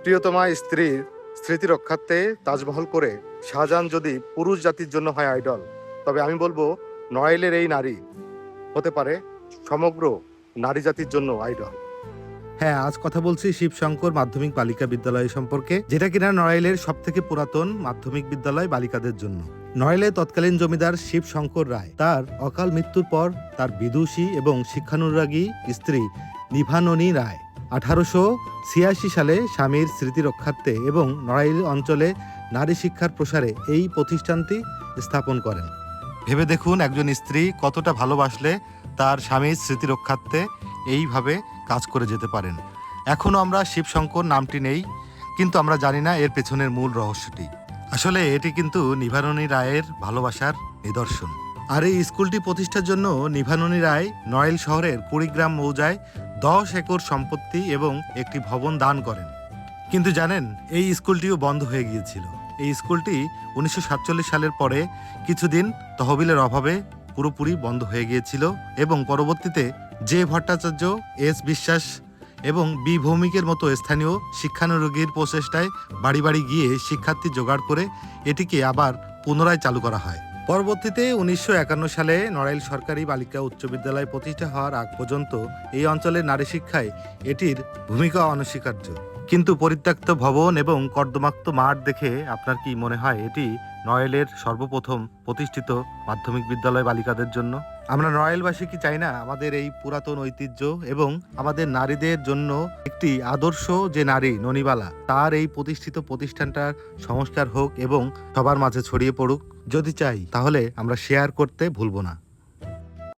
প্রিয়তমা স্ত্রীর স্মৃতি রক্ষার্থে তাজমহল করে শাহজাহান যদি পুরুষ জাতির জন্য হয় আইডল, তবে আমি বলবো নড়াইলের এই নারী হতে পারে সমগ্র নারী জাতির জন্য আইডল। হ্যাঁ, আজ কথা বলছি শিবশঙ্কর মাধ্যমিক বালিকা বিদ্যালয় সম্পর্কে, যেটা কিনা নড়াইলের সব থেকে পুরাতন মাধ্যমিক বিদ্যালয় বালিকাদের জন্য। নড়াইলের তৎকালীন জমিদার শিবশঙ্কর রায় তার অকাল মৃত্যুর পর তার বিদুষী এবং শিক্ষানুরাগী স্ত্রী নিভাননী রায় 1886 সালে স্বামীর স্মৃতি রক্ষার্থে এবং নড়াইল অঞ্চলে নারী শিক্ষার প্রসারে এই প্রতিষ্ঠানটি স্থাপন করেন। ভেবে দেখুন, একজন স্ত্রী কতটা ভালোবাসলে তার স্বামীর স্মৃতি রক্ষার্থে এইভাবে কাজ করে যেতে পারেন। এখনও আমরা শিবশঙ্কর নামটি নেই, কিন্তু আমরা জানি না এর পেছনের মূল রহস্যটি। আসলে এটি কিন্তু নিভাননী রায়ের ভালোবাসার নিদর্শন। আর এই স্কুলটি প্রতিষ্ঠার জন্য নিভাননী রায় নড়াইল শহরের কুড়িগ্রাম মৌজায় 10 একর সম্পত্তি এবং একটি ভবন দান করেন। কিন্তু জানেন, এই স্কুলটিও বন্ধ হয়ে গিয়েছিল। এই স্কুলটি 1947 সালের পরে কিছুদিন তহবিলের অভাবে পুরোপুরি বন্ধ হয়ে গিয়েছিল এবং পরবর্তীতে জে ভট্টাচার্য, এস বিশ্বাস এবং বি ভৌমিকের মতো স্থানীয় শিক্ষানুরাগীর প্রচেষ্টায় বাড়ি বাড়ি গিয়ে শিক্ষার্থী জোগাড় করে এটিকে আবার পুনরায় চালু করা হয়। পরবর্তীতে 1951 সালে নড়াইল সরকারি বালিকা উচ্চ বিদ্যালয় প্রতিষ্ঠা হওয়ার আগ পর্যন্ত এই অঞ্চলের নারী শিক্ষায় এটির ভূমিকা অনস্বীকার্য। কিন্তু পরিত্যক্ত ভবন এবং কর্দমাক্ত মাঠ দেখে আপনার কি মনে হয় এটি নড়াইলের সর্বপ্রথম প্রতিষ্ঠিত মাধ্যমিক বিদ্যালয় বালিকাদের জন্য? আমরা নড়াইলবাসী কি চাই না আমাদের এই পুরাতন ঐতিহ্য এবং আমাদের নারীদের জন্য একটি আদর্শ যে নারী ননিবালা, তার এই প্রতিষ্ঠিত প্রতিষ্ঠানটার সংস্কার হোক এবং সবার মাঝে ছড়িয়ে পড়ুক? যদি চাই তাহলে আমরা শেয়ার করতে ভুলব না।